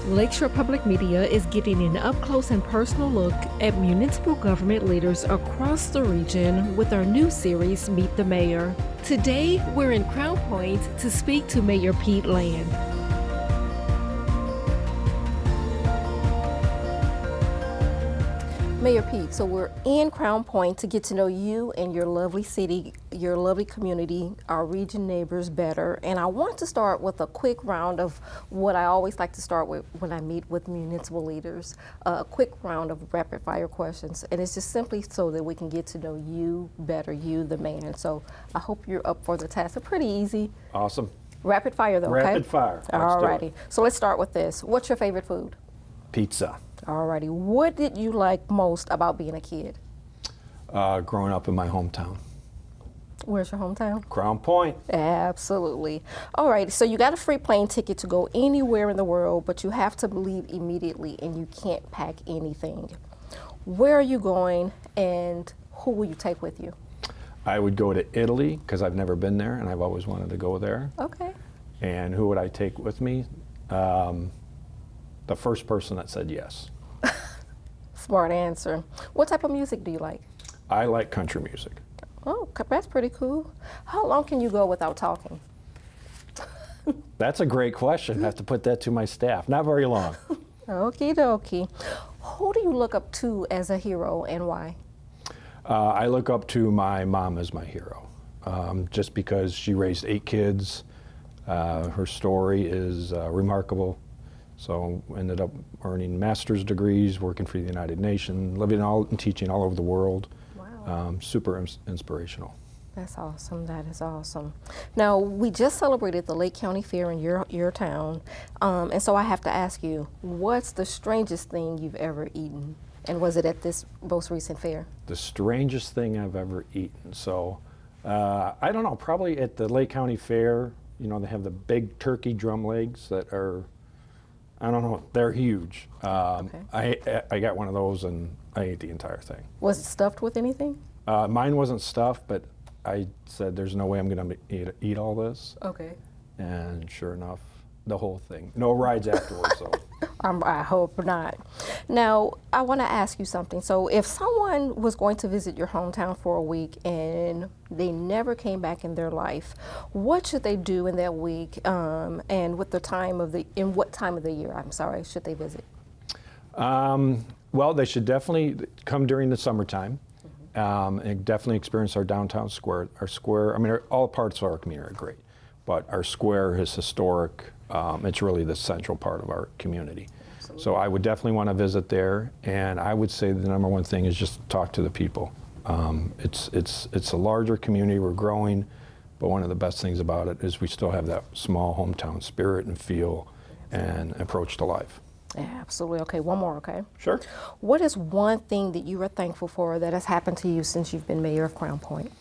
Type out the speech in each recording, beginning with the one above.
Lakeshore Public Media is getting an up-close and personal look at municipal government leaders across the region with our new series, Meet the Mayor. Today, we're in Crown Point to speak to Mayor Pete Land. Mayor Pete, so we're in Crown Point to get to know you and your lovely city, your lovely community, our region neighbors better. And I want to start with a quick round of what I always like to start with when I meet with municipal leaders, a quick round of rapid fire questions. And it's just simply so that we can get to know you better, you the man. So I hope you're up for the task. They're pretty easy. Awesome. Rapid fire though, okay? Rapid fire. Alrighty. So let's start with this. What's your favorite food? Pizza. Alrighty. What did you like most about being a kid? Growing up in my hometown. Where's your hometown? Crown Point. Absolutely. All right, so you got a free plane ticket to go anywhere in the world, but you have to leave immediately and you can't pack anything. Where are you going and who will you take with you? I would go to Italy because I've never been there and I've always wanted to go there. Okay. And who would I take with me? The first person that said yes. Smart answer. What type of music do you like? I like country music. Oh, that's pretty cool. How long can you go without talking? That's a great question. I have to put that to my staff. Not very long. Okie dokie. Who do you look up to as a hero and why? I look up to my mom as my hero, just because she raised 8 kids. Her story is remarkable. So ended up earning master's degrees, working for the United Nations, living and teaching all over the world. Wow. Super inspirational. That's awesome. That is awesome. Now, we just celebrated the Lake County Fair in your town, and so I have to ask you, what's the strangest thing you've ever eaten? And was it at this most recent fair? The strangest thing I've ever eaten. So, I don't know, probably at the Lake County Fair, you know, they have the big turkey drum legs that are, I don't know, they're huge. Okay. I got one of those and I ate the entire thing. Was it stuffed with anything? Mine wasn't stuffed, but I said there's no way I'm gonna eat all this. Okay. And sure enough, the whole thing. No rides afterwards though. I hope not. Now, I want to ask you something. So if someone was going to visit your hometown for a week and they never came back in their life, what should they do in that week and what time of the year, should they visit? Well, they should definitely come during the summertime and definitely experience our downtown square. Our square, I mean, all parts of our community are great, but our square is historic. It's really the central part of our community. Absolutely. So I would definitely want to visit there, and I would say the number one thing is just talk to the people. It's a larger community, we're growing, but one of the best things about it is we still have that small hometown spirit and feel and approach to life. Yeah, absolutely. Okay, one more, okay? Sure. What is one thing that you are thankful for that has happened to you since you've been mayor of Crown Point?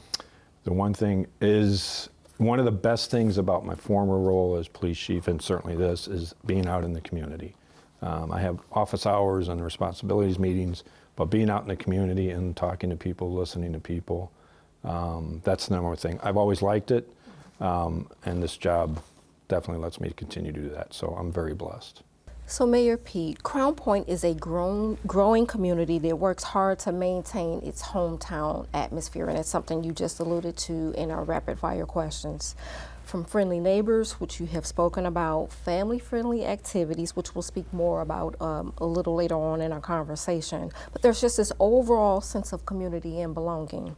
The one thing is, one of the best things about my former role as police chief, and certainly this, is being out in the community. I have office hours and responsibilities meetings, but being out in the community and talking to people, listening to people, that's the number one thing. I've always liked it, and this job definitely lets me continue to do that, so I'm very blessed. So Mayor Pete, Crown Point is a growing community that works hard to maintain its hometown atmosphere, and it's something you just alluded to in our rapid fire questions. From friendly neighbors, which you have spoken about, family-friendly activities, which we'll speak more about a little later on in our conversation, but there's just this overall sense of community and belonging.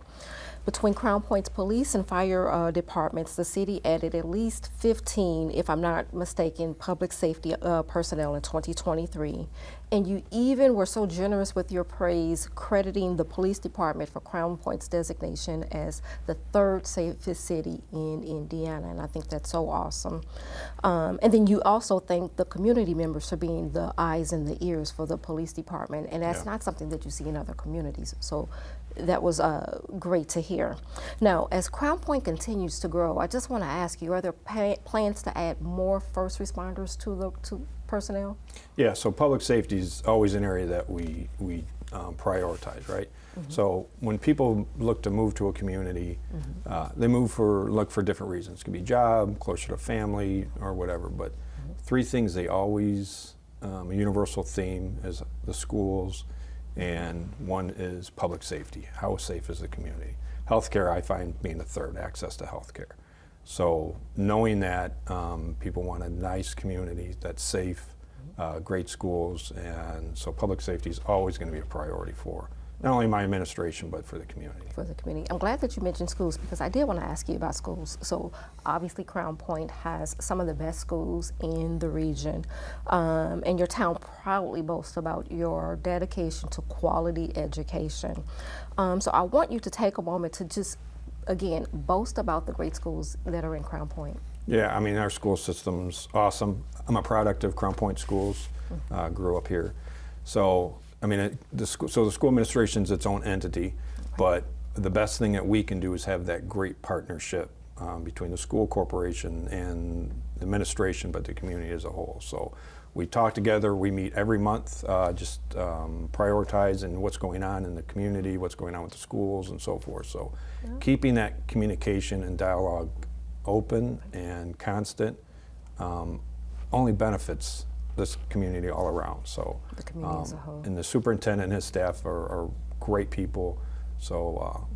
Between Crown Point's police and fire departments, the city added at least 15, if I'm not mistaken, public safety personnel in 2023. And you even were so generous with your praise, crediting the police department for Crown Point's designation as the 3rd safest city in Indiana. And I think that's so awesome. And then you also thank the community members for being the eyes and the ears for the police department. And that's not something that you see in other communities. So that was great to hear. Now, as Crown Point continues to grow, I just want to ask you, are there plans to add more first responders to personnel? Yeah, so public safety is always an area that we prioritize, right? So when people look to move to a community, they look for different reasons. It could be job, closer to family, or whatever, but 3 things they always a universal theme is the schools, and one is public safety. How safe is the community? Healthcare, I find being the third, access to healthcare. So knowing that people want a nice community that's safe, great schools, and so public safety is always going to be a priority for not only my administration, but for the community. For the community. I'm glad that you mentioned schools because I did want to ask you about schools. So obviously Crown Point has some of the best schools in the region, and your town proudly boasts about your dedication to quality education. So I want you to take a moment to just, again, boast about the great schools that are in Crown Point. Yeah, I mean, our school system's awesome. I'm a product of Crown Point schools, grew up here. So, I mean, the school administration's its own entity, but the best thing that we can do is have that great partnership between the school corporation and the administration, but the community as a whole. So we talk together, we meet every month, just prioritizing what's going on in the community, what's going on with the schools and so forth. So keeping that communication and dialogue open and constant only benefits this community all around. So The community as a whole. and the superintendent and his staff are great people. So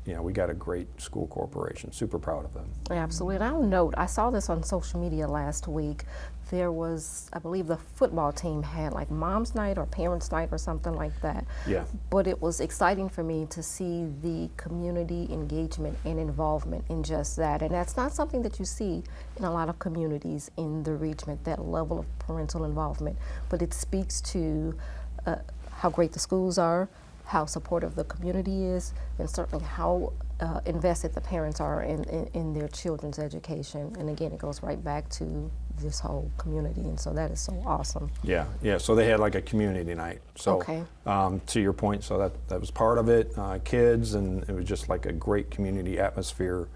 you know, we got a great school corporation. Super proud of them. Absolutely. And I'll note, I saw this on social media last week. There was, I believe the football team had like mom's night or parents night or something like that. Yeah. But it was exciting for me to see the community engagement and involvement in just that. And that's not something that you see in a lot of communities in the region, that level of parental involvement. But it speaks to how great the schools are, how supportive the community is, and certainly how invested the parents are in their children's education. And again, it goes right back to this whole community, and so that is so awesome. Yeah, yeah. So they had like a community night. So Okay. To your point, so that was part of it. Kids, and it was just like a great community atmosphere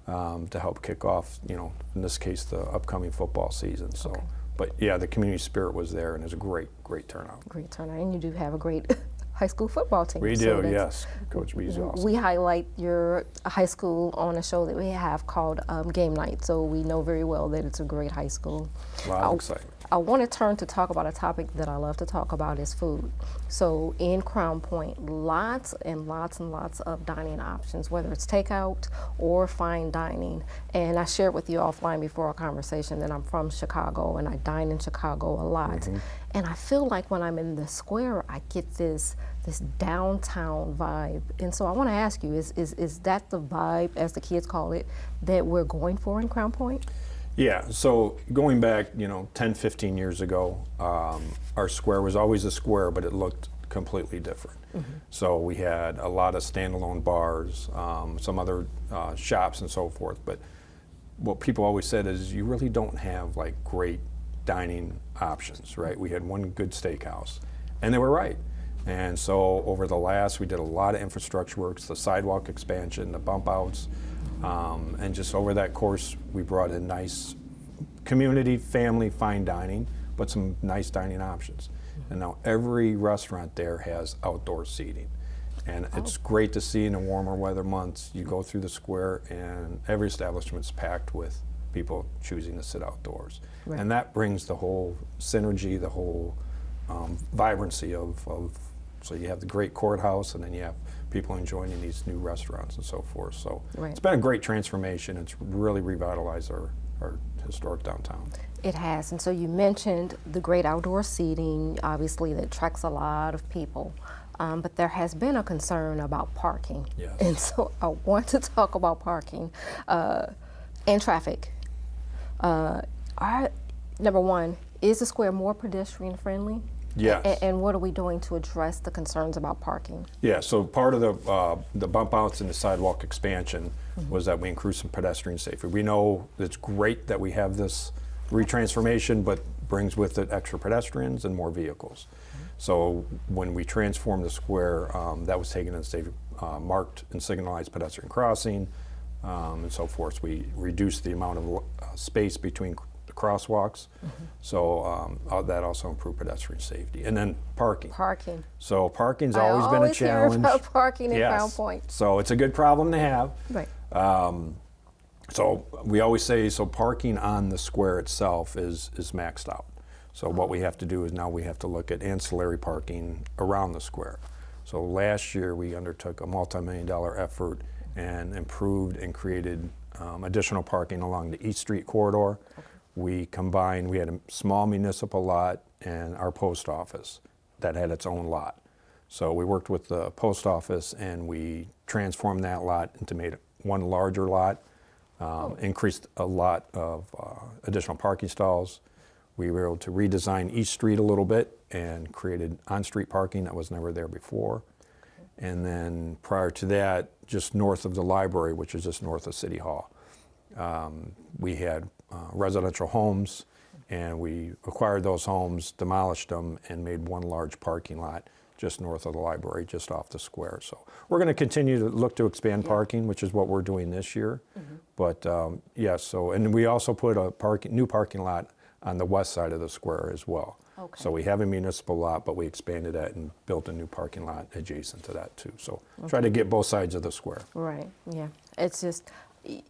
to help kick off, you know, in this case, the upcoming football season. So, Okay. but yeah, the community spirit was there, and it was a great turnout. Great turnout, and you do have a great high school football team. We so do, yes. Coach B's awesome. We highlight your high school on a show that we have called Game Night, so we know very well that it's a great high school. Wow, exciting. I want to turn to talk about a topic that I love to talk about is food. So in Crown Point, lots and lots and lots of dining options, whether it's takeout or fine dining. And I shared with you offline before our conversation that I'm from Chicago and I dine in Chicago a lot. And I feel like when I'm in the square, I get this downtown vibe. And so I want to ask you, is that the vibe, as the kids call it, that we're going for in Crown Point? Yeah, so going back, you know, 10, 15 years ago, our square was always a square, but it looked completely different. So we had a lot of standalone bars, some other shops and so forth, but what people always said is you really don't have like great dining options, right? We had one good steakhouse, and they were right. And so over the we did a lot of infrastructure works, the sidewalk expansion, the bump outs, and just over that course, we brought in nice community, family, fine dining, but some nice dining options. And now every restaurant there has outdoor seating. And it's great to see in the warmer weather months. You go through the square and every establishment's packed with people choosing to sit outdoors. Right. And that brings the whole synergy, the whole vibrancy of, so you have the great courthouse and then you have people enjoying these new restaurants and so forth. So Right. It's been a great transformation. It's really revitalized our historic downtown. It has, and so you mentioned the great outdoor seating, obviously that attracts a lot of people, but there has been a concern about parking. Yes. And so I want to talk about parking and traffic. Number one, is the square more pedestrian friendly? Yes. And what are we doing to address the concerns about parking? Yeah, so part of the bump outs and the sidewalk expansion was that we increased some pedestrian safety. We know it's great that we have this retransformation, but brings with it extra pedestrians and more vehicles. So when we transformed the square, that was taken as a marked and signalized pedestrian crossing and so forth. We reduced the amount of space between the crosswalks, so that also improved pedestrian safety. And then parking. Parking. So parking's I always been a challenge. Hear about parking in Yes. Crown Point. So it's a good problem to have. Right. So we always say, so parking on the square itself is maxed out. So what we have to do is now we have to look at ancillary parking around the square. So last year we undertook a multi-million-dollar effort and improved and created additional parking along the East Street corridor. We had a small municipal lot and our post office that had its own lot. So we worked with the post office and we transformed that lot into made one larger lot, increased a lot of additional parking stalls. We were able to redesign East Street a little bit and created on-street parking that was never there before. And then prior to that, just north of the library, which is just north of City Hall, we had residential homes, and we acquired those homes, demolished them, and made one large parking lot just north of the library, just off the square. So we're going to continue to look to expand parking, which is what we're doing this year. But and we also put a new parking lot on the west side of the square as well. Okay. So we have a municipal lot, but we expanded that and built a new parking lot adjacent to that too. So try to get both sides of the square. Right, yeah. It's just,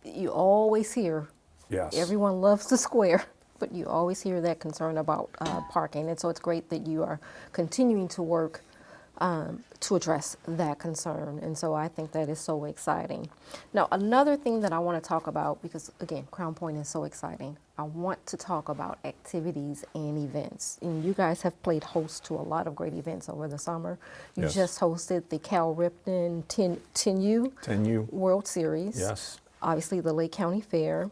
you always hear, Yes. everyone loves the square, but you always hear that concern about parking. And so it's great that you are continuing to work to address that concern. And so I think that is so exciting. Now, another thing that I want to talk about, because again, Crown Point is so exciting, I want to talk about activities and events. And you guys have played host to a lot of great events over the summer. You Yes. just hosted the Cal Ripken 10U World Series. Yes. Obviously, the Lake County Fair.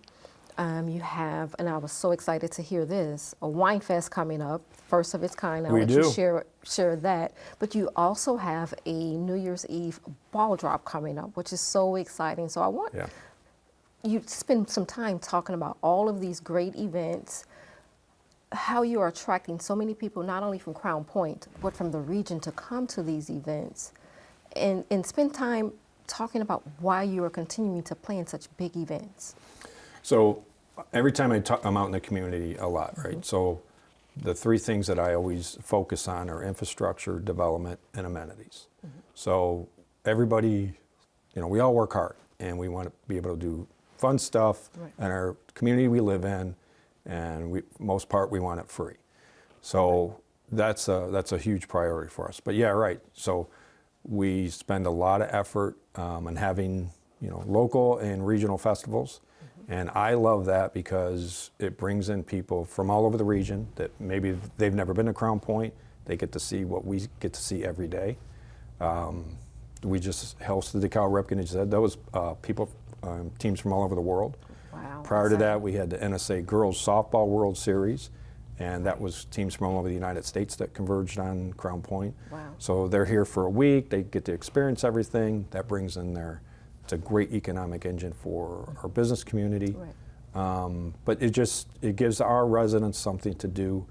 You have, and I was so excited to hear this, a wine fest coming up, first of its kind. I'll We let you do. share that. But you also have a New Year's Eve ball drop coming up, which is so exciting. So I want you to spend some time talking about all of these great events, how you are attracting so many people, not only from Crown Point, but from the region to come to these events, and spend time talking about why you are continuing to plan such big events. So every time I'm out in the community a lot, right? So the three things that I always focus on are infrastructure, development, and amenities. So everybody, we all work hard, and we want to be able to do fun stuff in our community we live in, and most part we want it free. So that's a huge priority for us. But yeah, right. So we spend a lot of effort on having local and regional festivals. And I love that because it brings in people from all over the region that maybe they've never been to Crown Point. They get to see what we get to see every day. We just hosted the Cal Ripken, as you said. That was people, teams from all over the world. Wow. Prior to that, we had the NSA Girls Softball World Series, and that was teams from all over the United States that converged on Crown Point. Wow. So they're here for a week. They get to experience everything. That brings in it's a great economic engine for our business community. Right. But it gives our residents something to do.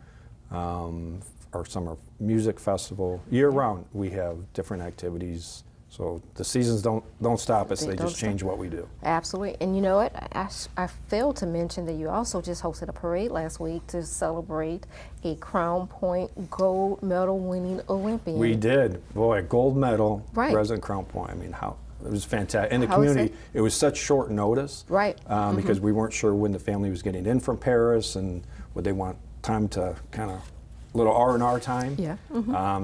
Our summer music festival, year round, we have different activities. So the seasons don't stop us, they just change what we do. Absolutely. And you know what? I failed to mention that you also just hosted a parade last week to celebrate a Crown Point gold medal winning Olympian. We did. Boy, gold medal, Right. Resident Crown Point. I mean, it was fantastic. In the How was community, it was such short notice. Right. Because we weren't sure when the family was getting in from Paris and would they want time to kind of little R&R time. Yeah.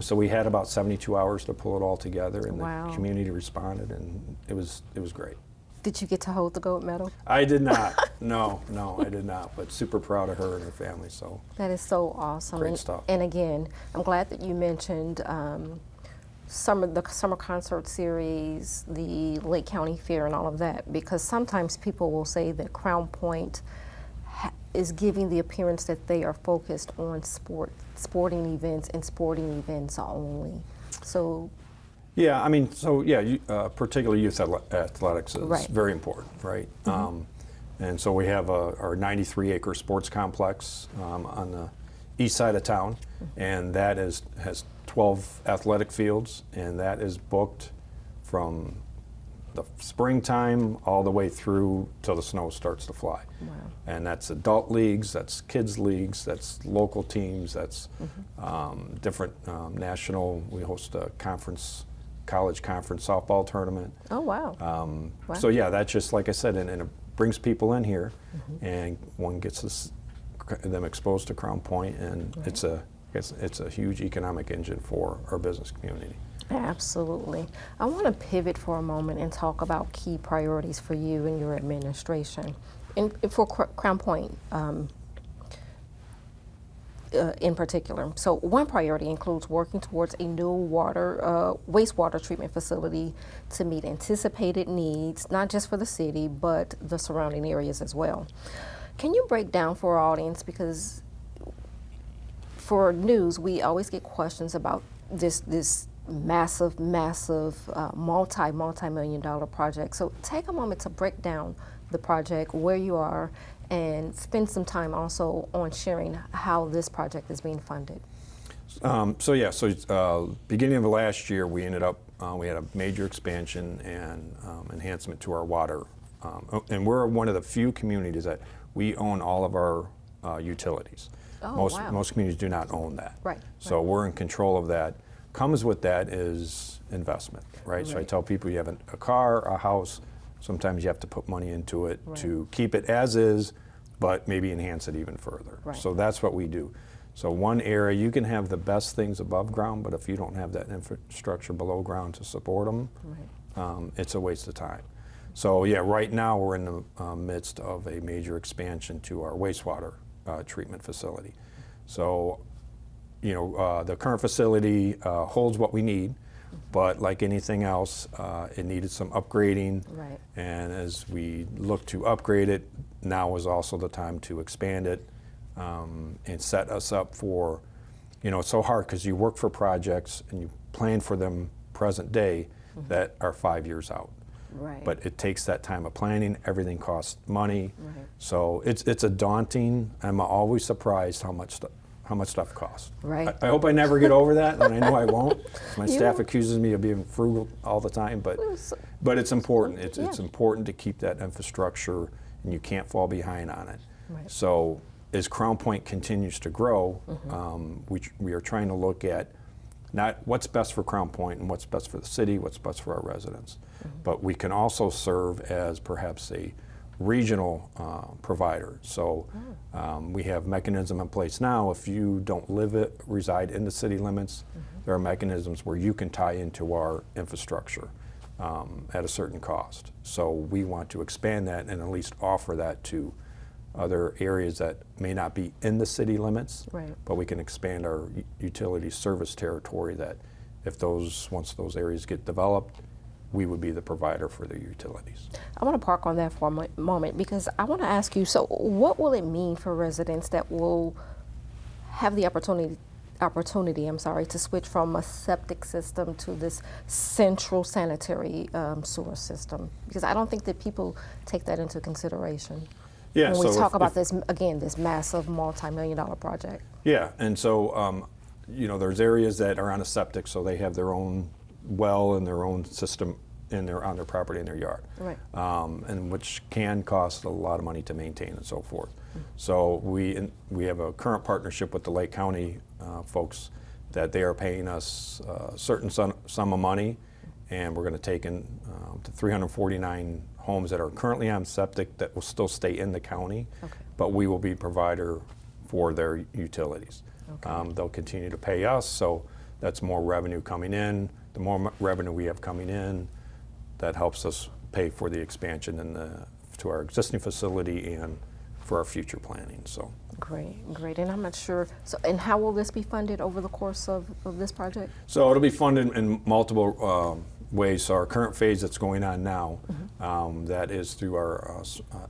So we had about 72 hours to pull it all together, and Wow. the community responded, and it was great. Did you get to hold the gold medal? I did not. No, I did not. But super proud of her and her family. So That is so awesome. Great stuff. And again, I'm glad that you mentioned the summer concert series, the Lake County Fair, and all of that, because sometimes people will say that Crown Point is giving the appearance that they are focused on sporting events and sporting events only. So yeah, I mean, particularly youth athletics is Right. very important, right? And so we have our 93-acre sports complex on the east side of town, and that has 12 athletic fields, and that is booked from the springtime all the way through till the snow starts to fly. Wow. And that's adult leagues, that's kids leagues, that's local teams, that's different national. We host a college conference softball tournament. Oh, wow. So yeah, that's just like I said, and it brings people in here, and one gets to them exposed to Crown Point, and Right. it's a huge economic engine for our business community. Absolutely. I want to pivot for a moment and talk about key priorities for you and your administration. And for Crown Point in particular. So one priority includes working towards a new wastewater treatment facility to meet anticipated needs, not just for the city, but the surrounding areas as well. Can you break down for our audience, because for news, we always get questions about this massive, multi-million dollar project. So take a moment to break down the project, where you are, and spend some time also on sharing how this project is being funded. Beginning of last year, we ended up, we had a major expansion and enhancement to our water. And we're one of the few communities that we own all of our utilities. Oh, wow. Most communities do not own that. Right. So we're in control of that. Comes with that is investment, right? So I Right. tell people, you have a car, a house, sometimes you have to put money into it Right. to keep it as is, but maybe enhance it even further. Right. So that's what we do. So one area, you can have the best things above ground, but if you don't have that infrastructure below ground to support them, Right. it's a waste of time. So yeah, right now we're in the midst of a major expansion to our wastewater treatment facility. So, the current facility holds what we need, but like anything else, it needed some upgrading. Right. And as we look to upgrade it, now is also the time to expand it and set us up for, it's so hard because you work for projects and you plan for them present day that are 5 years out. Right. But it takes that time of planning. Everything costs money. Right. So it's a daunting. I'm always surprised how much stuff costs. Right. I hope I never get over that, and I know I won't. My You- staff accuses me of being frugal all the time, but it's important. It's Yeah. important to keep that infrastructure, and you can't fall behind on it. Right. So as Crown Point continues to grow, we are trying to look at not what's best for Crown Point and what's best for the city, what's best for our residents. But we can also serve as perhaps a regional provider. So we have mechanism in place now. If you don't reside in the city limits, there are mechanisms where you can tie into our infrastructure at a certain cost. So we want to expand that and at least offer that to other areas that may not be in the city limits, Right. but we can expand our utility service territory that once those areas get developed, we would be the provider for the utilities. I want to park on that for a moment, because I want to ask you, so what will it mean for residents that will have the opportunity, to switch from a septic system to this central sanitary sewer system? Because I don't think that people take that into consideration. Yeah, when we so talk about this massive multi-million dollar project. Yeah, and so there's areas that are on a septic, so they have their own well and their own system on their property in their yard, Right. And which can cost a lot of money to maintain and so forth. So we have a current partnership with the Lake County folks that they are paying us a certain sum of money, and we're going to take in to 349 homes that are currently on septic that will still stay in the county, Okay. but we will be provider for their utilities. Okay. They'll continue to pay us, so that's more revenue coming in. The more revenue we have coming in, that helps us pay for the expansion to our existing facility and for our future planning. So. Great. And I'm not sure, and how will this be funded over the course of this project? So it'll be funded in multiple ways. So our current phase that's going on now, that is through our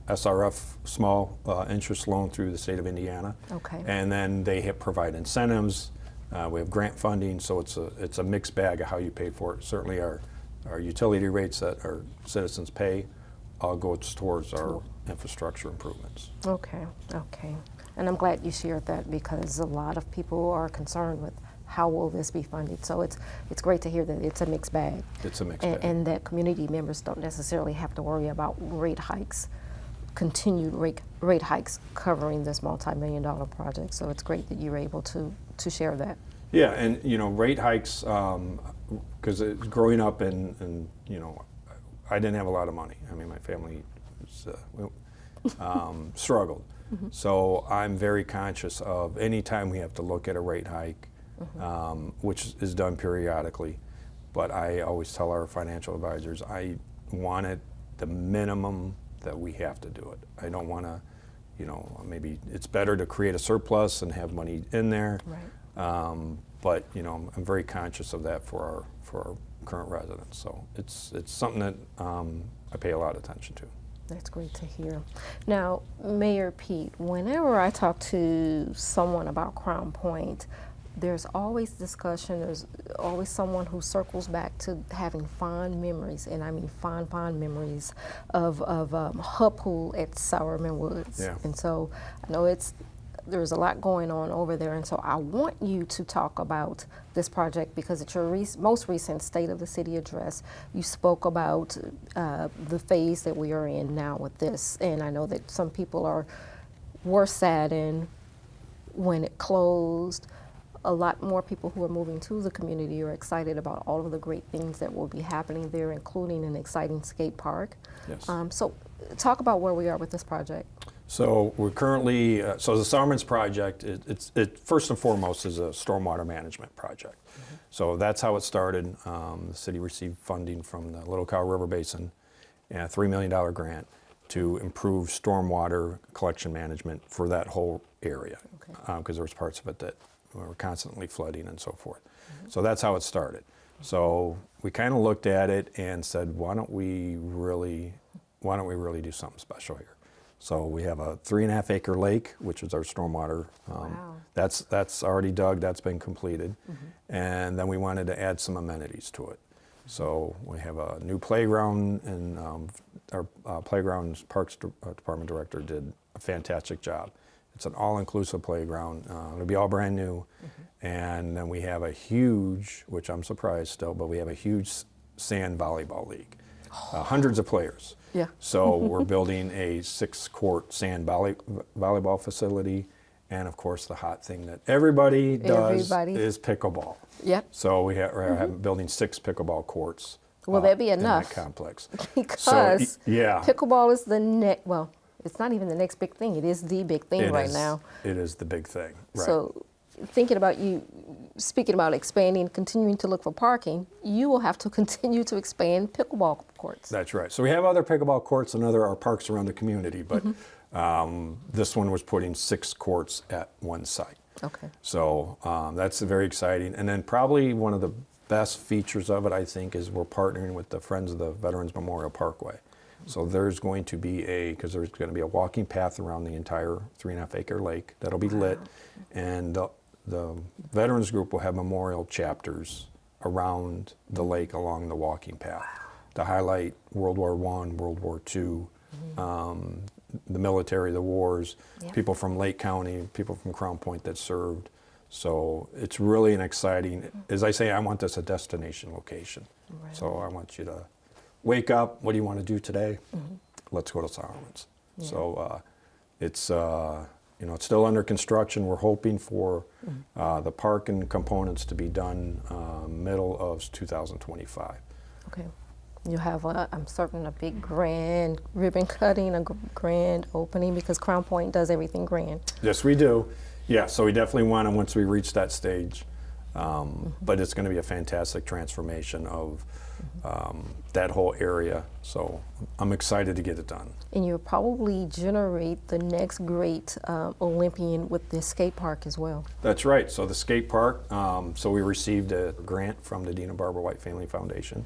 SRF small interest loan through the state of Indiana. Okay. And then they provide incentives. We have grant funding, so it's a mixed bag of how you pay for it. Certainly our utility rates that our citizens pay all goes towards our infrastructure improvements. Okay. And I'm glad you shared that, because a lot of people are concerned with how will this be funded. So it's great to hear that it's a mixed bag. It's a mixed bag. And that community members don't necessarily have to worry about continued rate hikes covering this multi-million dollar project. So it's great that you're able to share that. Yeah, and rate hikes, because growing up and I didn't have a lot of money. I mean, my family was, struggled. So I'm very conscious of any time we have to look at a rate hike, which is done periodically. But I always tell our financial advisors, I want it the minimum that we have to do it. I don't want to, maybe it's better to create a surplus and have money in there. Right. But I'm very conscious of that for our current residents. So it's something that I pay a lot of attention to. That's great to hear. Now, Mayor Pete, whenever I talk to someone about Crown Point, there's always discussion, there's always someone who circles back to having fond memories, and I mean fond memories of Hub Pool at Sowerman Woods. Yeah. And so I know there's a lot going on over there, and so I want you to talk about this project because at your most recent State of the City address, you spoke about the phase that we are in now with this, and I know that some people were saddened when it closed. A lot more people who are moving to the community are excited about all of the great things that will be happening there, including an exciting skate park. Yes. So talk about where we are with this project. So we're currently, so the Sowerman's project, it first and foremost is a stormwater management project. So that's how it started. The city received funding from the Little Cow River Basin, and a $3 million grant to improve stormwater collection management for that whole area. Because there was parts of it that were constantly flooding and so forth. So that's how it started. So we kind of looked at it and said, why don't we really do something special here? So we have a 3.5 acre lake, which is our stormwater. Wow. That's already dug, that's been completed. And then we wanted to add some amenities to it. So we have a new playground, and our playgrounds parks department director did a fantastic job. It's an all-inclusive playground. It'll be all brand new. And then we have a huge, which I'm surprised still, but we have a huge sand volleyball league. Hundreds of players. Yeah. So we're building a 6-court sand volleyball facility. And of course, the hot thing that everybody does is pickleball. Yep. So we're building 6 pickleball courts. Will that be enough? In that complex. Because yeah. pickleball is the next, well, it's not even the next big thing. It is the big thing right now. It is the big thing. Right. So thinking about you, speaking about expanding, continuing to look for parking, you will have to continue to expand pickleball courts. That's right. So we have other pickleball courts and our parks around the community, but this one was putting 6 courts at one site. Okay. So that's very exciting. And then probably one of the best features of it, I think, is we're partnering with the Friends of the Veterans Memorial Parkway. So there's going to be because there's going to be a walking path around the entire 3.5 acre lake that'll be lit, and the Veterans Group will have memorial chapters around the lake along the walking path to highlight World War I, World War II, the military, the wars, people from Lake County, people from Crown Point that served. So it's really an exciting, as I say, I want this a destination location. Right. So I want you to wake up, what do you want to do today? Let's go to Sowerman's. Yeah. So it's still under construction. We're hoping for the park and components to be done middle of 2025. Okay. You have, I'm certain, a big grand ribbon cutting, a grand opening, because Crown Point does everything grand. Yes, we do. Yeah, so we definitely want to, once we reach that stage, but it's going to be a fantastic transformation of that whole area. So I'm excited to get it done. And you'll probably generate the next great Olympian with the skate park as well. That's right. So the skate park, so we received a grant from the Dina Barbara White Family Foundation.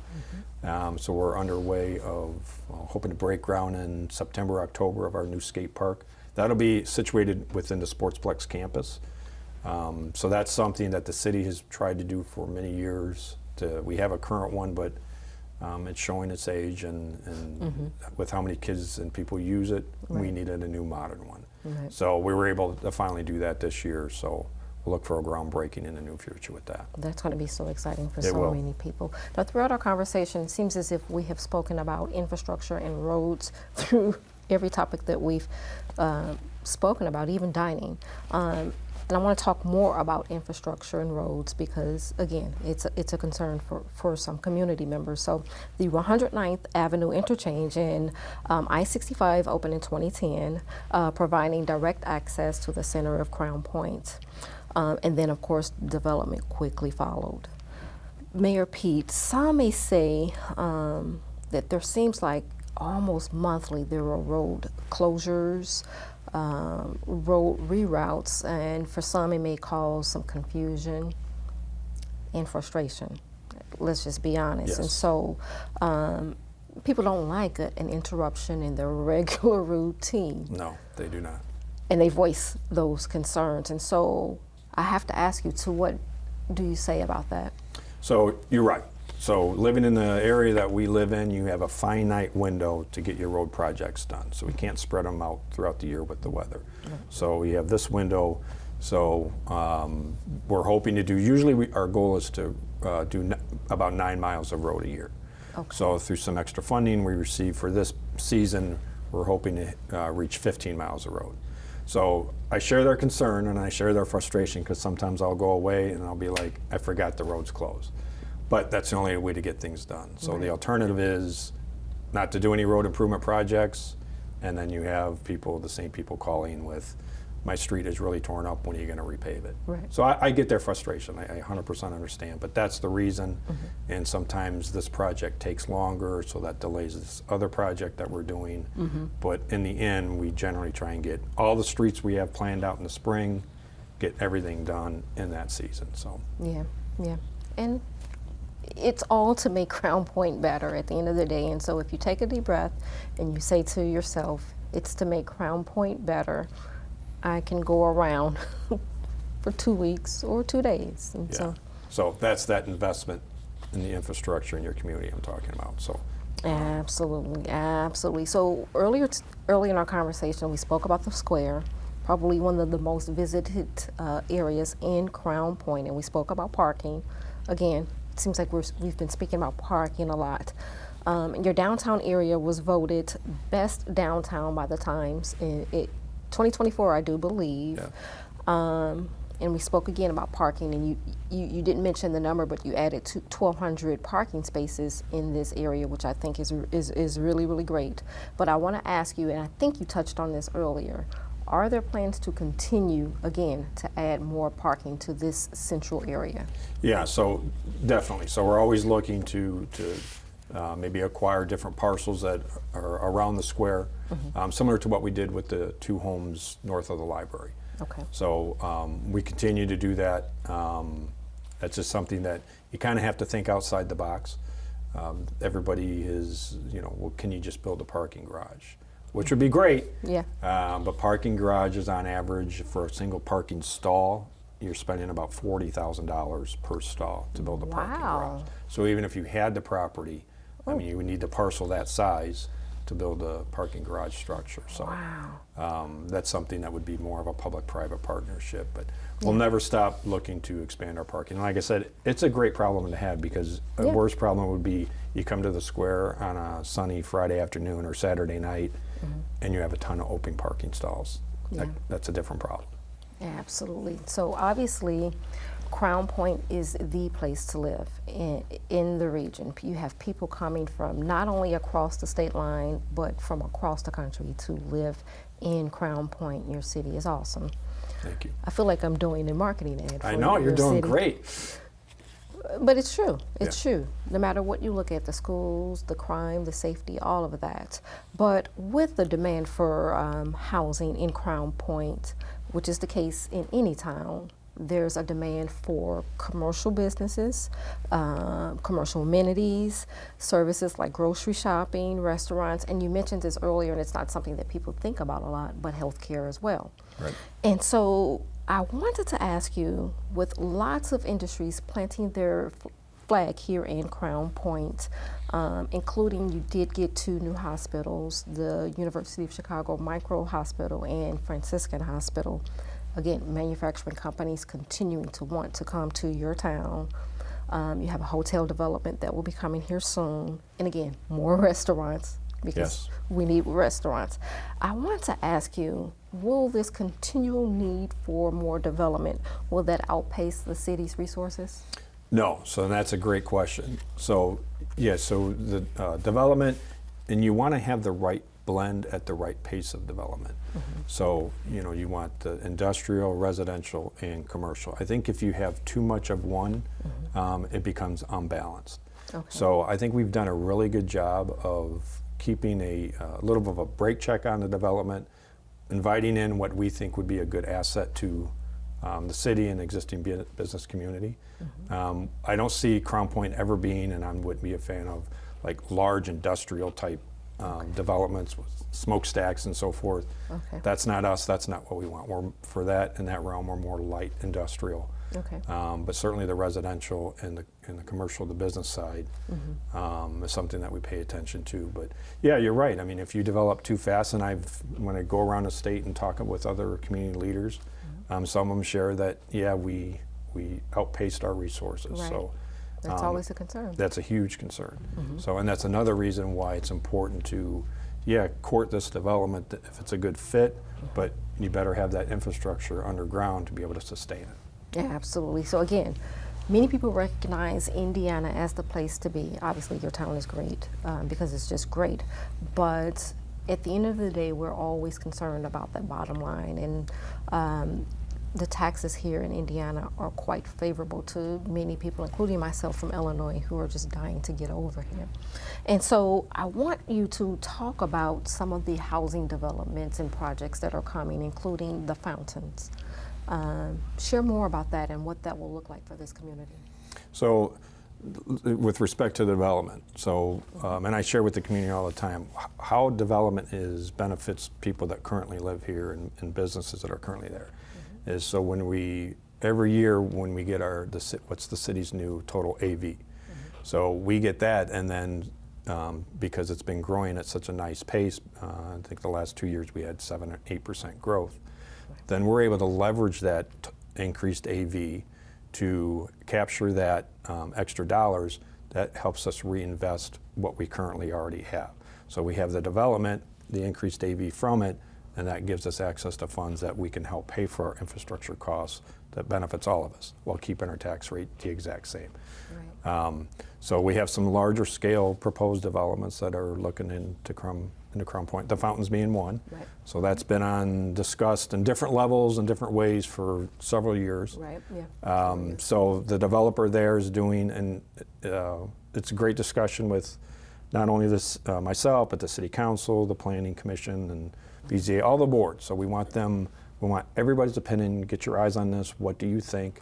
So we're underway of hoping to break ground in September, October of our new skate park. That'll be situated within the Sportsplex campus. So that's something that the city has tried to do for many years. We have a current one, but it's showing its age, and with how many kids and people use it, we needed a new modern one. Right. So we were able to finally do that this year. So we'll look for a groundbreaking in the new future with that. That's going to be so exciting for so many people. Now, throughout our conversation, it seems as if we have spoken about infrastructure and roads through every topic that we've spoken about, even dining. And I want to talk more about infrastructure and roads because, again, it's a concern for some community members. So the 109th Avenue interchange in I-65 opened in 2010, providing direct access to the center of Crown Point. And then, of course, development quickly followed. Mayor Pete, some may say that there seems like almost monthly there are road closures, road reroutes, and for some it may cause some confusion and frustration. Let's just be honest. Yes. And so people don't like an interruption in their regular routine. No, they do not. And they voice those concerns. And so I have to ask you, to what do you say about that? So you're right. So living in the area that we live in, you have a finite window to get your road projects done. So we can't spread them out throughout the year with the weather. So we have this window. So we're hoping to do, usually our goal is to do about 9 miles of road a year. Okay. So through some extra funding we received for this season, we're hoping to reach 15 miles of road. So I share their concern and I share their frustration because sometimes I'll go away and I'll be like, I forgot the road's closed. But that's the only way to get things done. So the alternative is not to do any road improvement projects, and then you have people, the same people calling with, my street is really torn up, when are you going to repave it? Right. So I get their frustration, I 100% understand, but that's the reason, and sometimes this project takes longer, so that delays this other project that we're doing. But in the end, we generally try and get all the streets we have planned out in the spring, get everything done in that season. So Yeah, yeah. And it's all to make Crown Point better at the end of the day. And so if you take a deep breath and you say to yourself, it's to make Crown Point better, I can go around for 2 weeks or 2 days. And yeah. So that's that investment in the infrastructure in your community I'm talking about. So Absolutely, absolutely. So early in our conversation, we spoke about the square, probably one of the most visited areas in Crown Point, and we spoke about parking. Again, it seems like we've been speaking about parking a lot. Your downtown area was voted best downtown by the Times in 2024, I do believe. yeah. And we spoke again about parking, and you didn't mention the number, but you added 1,200 parking spaces in this area, which I think is really, really great. But I want to ask you, and I think you touched on this earlier, are there plans to continue, again, to add more parking to this central area? Yeah, so definitely. So we're always looking to maybe acquire different parcels that are around the square, similar to what we did with the 2 homes north of the library. Okay. So we continue to do that. That's just something that you kind of have to think outside the box. Everybody is, well, can you just build a parking garage? Which would be great. Yeah. But parking garages on average for a single parking stall, you're spending about $40,000 per stall to build a parking garage. So even if you had the property, I mean, you would need the parcel that size to build a parking garage structure. So that's something that would be more of a public-private partnership. But we'll never stop looking to expand our parking. And like I said, it's a great problem to have, because the worst problem would be you come to the square on a sunny Friday afternoon or Saturday night and you have a ton of open parking stalls. That's a different problem. Absolutely. So obviously, Crown Point is the place to live in the region. You have people coming from not only across the state line, but from across the country to live in Crown Point. Your city is awesome. Thank you. I feel like I'm doing a marketing ad for I know, you're doing city. great. But it's true. It's true. No matter what you look at, the schools, the crime, the safety, all of that. But with the demand for housing in Crown Point, which is the case in any town, there's a demand for commercial businesses, commercial amenities, services like grocery shopping, restaurants, and you mentioned this earlier, and it's not something that people think about a lot, but healthcare as well. Right. And so I wanted to ask you, with lots of industries planting their flag here in Crown Point, including you did get 2 new hospitals, the University of Chicago Micro Hospital and Franciscan Hospital. Again, manufacturing companies continuing to want to come to your town. You have a hotel development that will be coming here soon. And again, more restaurants, because we need restaurants. I want to ask you, will this continual need for more development, will that outpace the city's resources? No, so that's a great question. So, yeah, so the development, and you want to have the right blend at the right pace of development. So, you want the industrial, residential, and commercial. I think if you have too much of one, it becomes unbalanced. Okay. So I think we've done a really good job of keeping a little bit of a brake check on the development, inviting in what we think would be a good asset to the city and existing business community. I don't see Crown Point ever being, and I wouldn't be a fan of, like large industrial type developments with smokestacks and so forth. Okay. That's not us. That's not what we want. We're for that in that realm. We're more light industrial. Okay. But certainly the residential and the commercial, the business side, is something that we pay attention to. But yeah, you're right. I mean, if you develop too fast, and when I go around the state and talk with other community leaders, some of them share that we outpaced our resources. Right. So That's always a concern. that's a huge concern. So, and that's another reason why it's important to, court this development if it's a good fit, but you better have that infrastructure underground to be able to sustain it. Yeah, absolutely. So again, many people recognize Indiana as the place to be. Obviously, your town is great because it's just great. But at the end of the day, we're always concerned about that bottom line. And the taxes here in Indiana are quite favorable to many people, including myself from Illinois, who are just dying to get over here. And so I want you to talk about some of the housing developments and projects that are coming, including the fountains. Share more about that and what that will look like for this community. So, with respect to the development, and I share with the community all the time, how development benefits people that currently live here and businesses that are currently there. Is so every year when we get what's the city's new total AV. So we get that, and then because it's been growing at such a nice pace, I think the last 2 years we had 7 or 8% growth. Then we're able to leverage that increased AV to capture that extra dollars that helps us reinvest what we currently already have. So we have the development, the increased AV from it, and that gives us access to funds that we can help pay for our infrastructure costs that benefits all of us while keeping our tax rate the exact same. Right. So we have some larger scale proposed developments that are looking into Crown Point, the fountains being one. Right. So that's been discussed in different levels and different ways for several years. Right, yeah. So the developer there is doing, and it's a great discussion with not only myself, but the city council, the planning commission, and BZA, all the boards. So we want everybody's opinion, get your eyes on this, what do you think?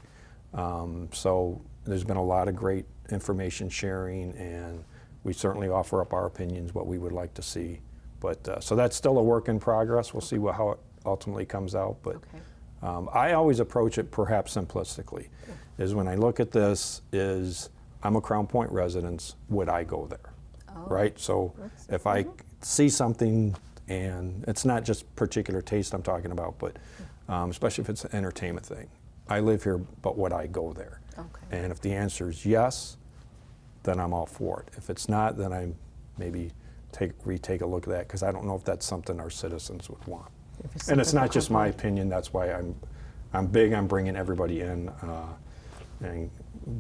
So there's been a lot of great information sharing, and we certainly offer up our opinions, what we would like to see. But so that's still a work in progress. We'll see how it ultimately comes out. But I always approach it perhaps simplistically, is when I look at this I'm a Crown Point resident, would I go there? Right? So if I see something, and it's not just particular taste I'm talking about, but especially if it's an entertainment thing. I live here, but would I go there? Okay. And if the answer is yes, then I'm all for it. If it's not, then I maybe retake a look at that, because I don't know if that's something our citizens would want. And it's not just my opinion. That's why I'm big on bringing everybody in and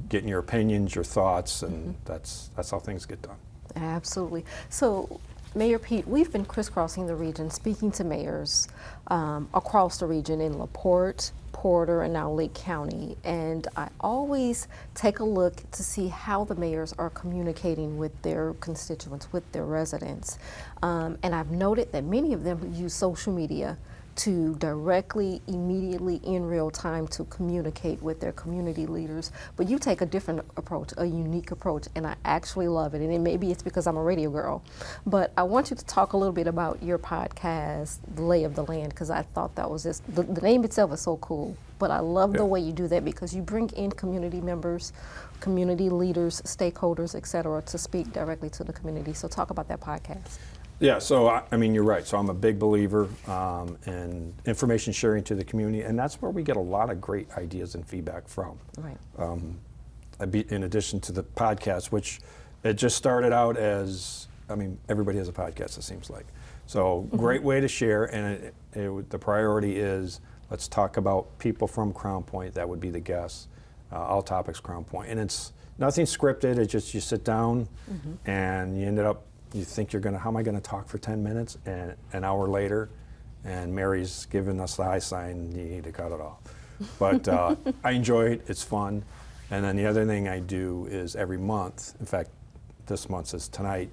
getting your opinions, your thoughts, and that's how things get done. Absolutely. So, Mayor Pete, we've been crisscrossing the region, speaking to mayors across the region in LaPorte, Porter, and now Lake County, and I always take a look to see how the mayors are communicating with their constituents, with their residents. And I've noted that many of them use social media to directly, immediately, in real time to communicate with their community leaders. But you take a different approach, a unique approach, and I actually love it. And maybe it's because I'm a radio girl. But I want you to talk a little bit about your podcast, The Lay of the Land, because I thought that was just, the name itself is so cool. But I love the way you do that, because you bring in community members, community leaders, stakeholders, et cetera, to speak directly to the community. So talk about that podcast. Yeah, so I mean, you're right. So I'm a big believer in information sharing to the community, and that's where we get a lot of great ideas and feedback from. Right. In addition to the podcast, which it just started out as, I mean, everybody has a podcast, it seems like. So great way to share, and the priority is, let's talk about people from Crown Point. That would be the guests, all topics Crown Point. And it's nothing scripted, it's just you sit down and you think how am I gonna talk for 10 minutes? And an hour later, and Mary's giving us the high sign, you need to cut it off. But I enjoy it, it's fun. And then the other thing I do is every month, in fact, this month is tonight,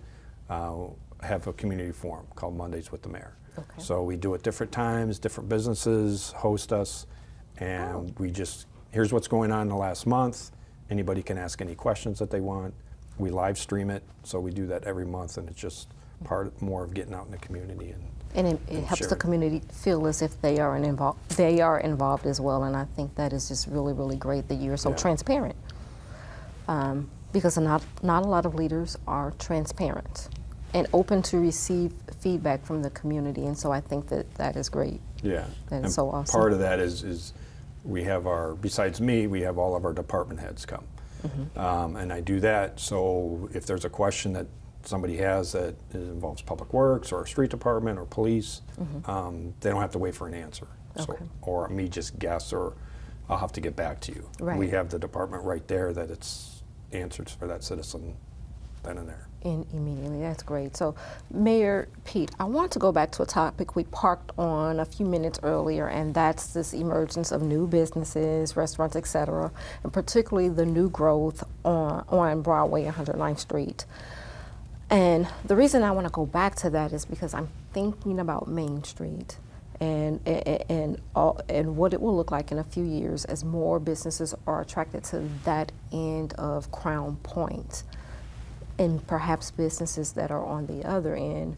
have a community forum called Mondays with the Mayor. Okay. So we do it different times, different businesses host us, and here's what's going on in the last month. Anybody can ask any questions that they want. We live stream it, so we do that every month, and it's just more of getting out in the community and it helps the sharing. community feel as if they are involved as well, and I think that is just really, really great that you're so transparent. Because not a lot of leaders are transparent and open to receive feedback from the community, and so I think that is great. Yeah, That is so awesome. Part of that is we have besides me, we have all of our department heads come. And I do that, so if there's a question that somebody has that involves public works or street department or police, they don't have to wait for an answer. So, or me just guess, or I'll have to get back to you. Right. We have the department right there that it's answers for that citizen then and there. Immediately, that's great. So, Mayor Pete, I want to go back to a topic we parked on a few minutes earlier, and that's this emergence of new businesses, restaurants, et cetera, and particularly the new growth on Broadway and 109th Street. And the reason I want to go back to that is because I'm thinking about Main Street and what it will look like in a few years as more businesses are attracted to that end of Crown Point. And perhaps businesses that are on the other end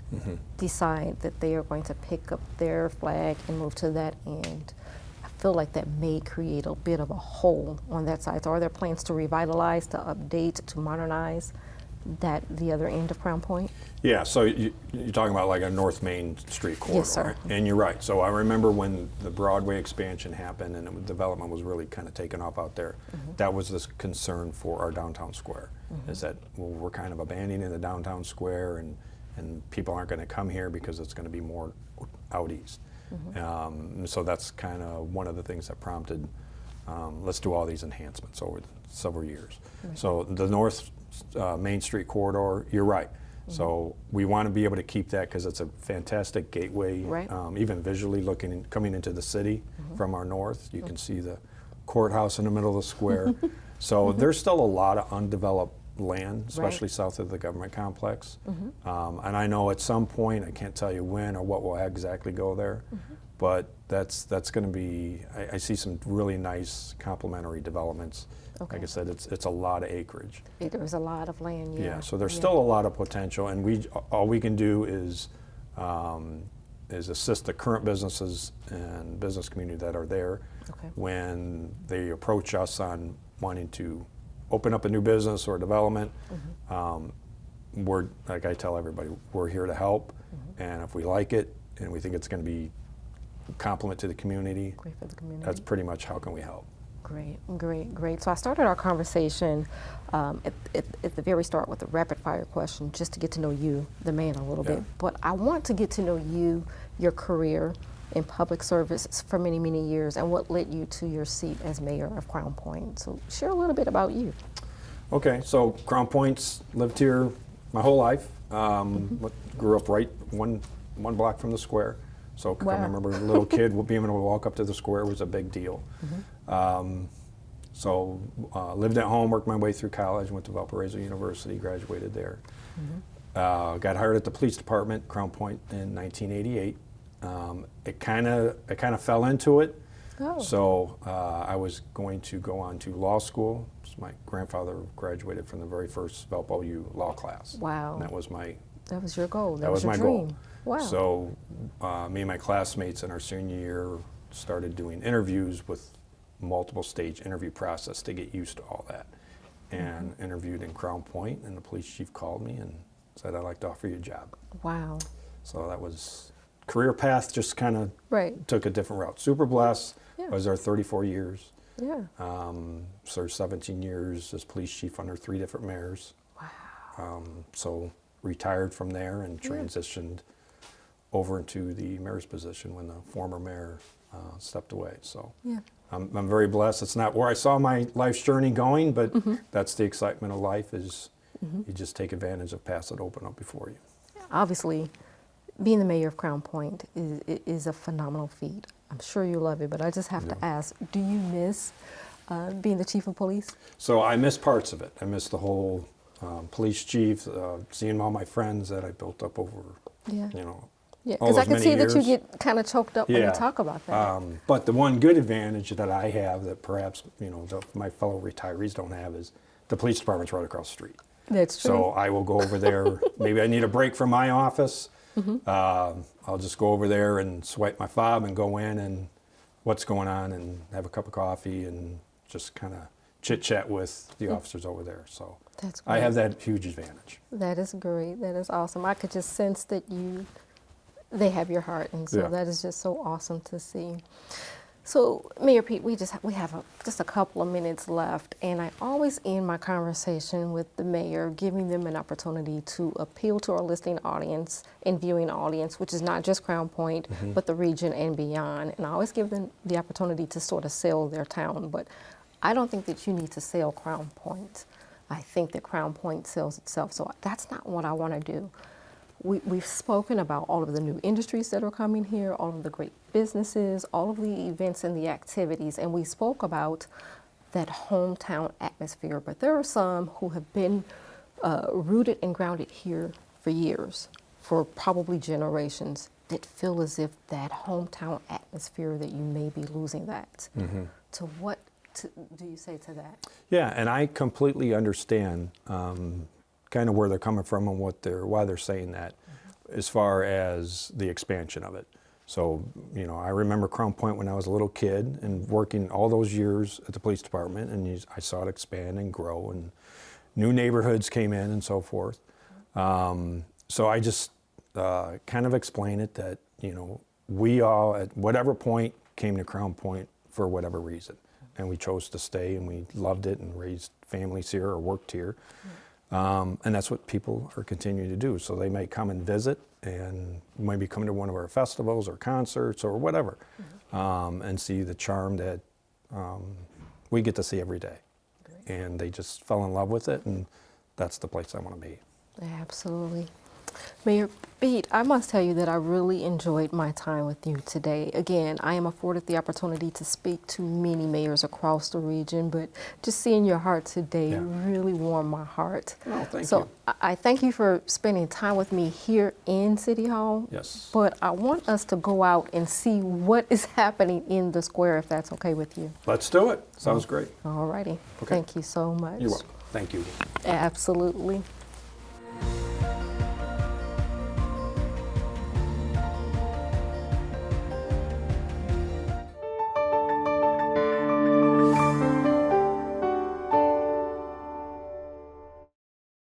decide that they are going to pick up their flag and move to that end. I feel like that may create a bit of a hole on that side. So are there plans to revitalize, to update, to modernize the other end of Crown Point? Yeah, so you're talking about like a North Main Street corridor. Yes, sir. And you're right. So I remember when the Broadway expansion happened and development was really kind of taken off out there, that was this concern for our downtown square, is that, well, we're kind of abandoning the downtown square and people aren't going to come here because it's going to be more out east. So that's kind of one of the things that prompted, let's do all these enhancements over several years. Right. So the North Main Street corridor, you're right. So we want to be able to keep that because it's a fantastic gateway, right. Even visually coming into the city from our north. You can see the courthouse in the middle of the square. So there's still a lot of undeveloped land, especially south of the government complex. And I know at some point, I can't tell you when or what will exactly go there, but that's going to be, I see some really nice complementary developments. Okay. Like I said, it's a lot of acreage. There's a lot of land, Yeah, so there's still a lot of potential, and all we can do is assist the current businesses and business community that are there when they approach us on wanting to open up a new business or development. We're, like I tell everybody, we're here to help, and if we like it and we think it's going to be a compliment to the community, great for the community. That's pretty much how can we help. Great. So I started our conversation at the very start with a rapid fire question, just to get to know you, the man, a little bit. But I want to get to know you, your career in public service for many, many years, and what led you to your seat as mayor of Crown Point. So share a little bit about you. Okay, so Crown Point's lived here my whole life. Grew up right one block from the square. So I remember a little kid being able to walk up to the square was a big deal. So lived at home, worked my way through college, went to Valparaiso University, graduated there. Got hired at the police department, Crown Point, in 1988. It kind of fell into it. So I was going to go on to law school. My grandfather graduated from the very first Valpo U law class. Wow. And that was your goal. That was your my dream. goal. Wow. So me and my classmates in our senior year started doing interviews with multiple stage interview process to get used to all that. And interviewed in Crown Point, and the police chief called me and said, I'd like to offer you a job. Wow. So that was, career path just kind of took a different route. Super blessed. I was there 34 years. Served 17 years as police chief under 3 different mayors. Wow. So retired from there and transitioned over into the mayor's position when the former mayor stepped away. So Yeah. I'm very blessed. It's not where I saw my life's journey going, but that's the excitement of life is you just take advantage of paths that open up before you. Obviously, being the mayor of Crown Point is a phenomenal feat. I'm sure you love it, but I just have to ask, do you miss being the chief of police? So I miss parts of it. I miss the whole police chief, seeing all my friends that I built up over, Yeah. you know, Yeah, all because I those can many see that you years. get kind of choked up when you Yeah. talk about that. But the one good advantage that I have that perhaps, you know, my fellow retirees don't have is the police department's right across the street. That's true. So I will go over there. Maybe I need a break from my office. I'll just go over there and swipe my fob and go in and what's going on and have a cup of coffee and just kind of chit chat with the officers over there. So That's I great. have that huge advantage. That is great. That is awesome. I could just sense that they have your heart, and so Yeah. that is just so awesome to see. So, Mayor Pete, we have just a couple of minutes left, and I always end my conversation with the mayor, giving them an opportunity to appeal to our listening audience and viewing audience, which is not just Crown Point, but the region and beyond. And I always give them the opportunity to sort of sell their town, but I don't think that you need to sell Crown Point. I think that Crown Point sells itself, so that's not what I want to do. We've spoken about all of the new industries that are coming here, all of the great businesses, all of the events and the activities, and we spoke about that hometown atmosphere. But there are some who have been rooted and grounded here for years, for probably generations, that feel as if that hometown atmosphere, that you may be losing that. So what do you say to that? Yeah, and I completely understand kind of where they're coming from and why they're saying that as far as the expansion of it. So, you know, I remember Crown Point when I was a little kid and working all those years at the police department, and I saw it expand and grow, and new neighborhoods came in and so forth. So I just kind of explain it that, you know, we all at whatever point came to Crown Point for whatever reason, and we chose to stay, and we loved it and raised families here or worked here. And that's what people are continuing to do. So they may come and visit and maybe come to one of our festivals or concerts or whatever, and see the charm that we get to see every day. Great. And they just fell in love with it, and that's the place I want to be. Absolutely. Mayor Pete, I must tell you that I really enjoyed my time with you today. Again, I am afforded the opportunity to speak to many mayors across the region, but just seeing your heart today really warmed my heart. Oh, thank you. So I thank you for spending time with me here in City Hall. Yes. But I want us to go out and see what is happening in the square, if that's okay with you. Let's do it. Sounds great. All righty. Okay. Thank you so much. You're welcome. Thank you. Absolutely.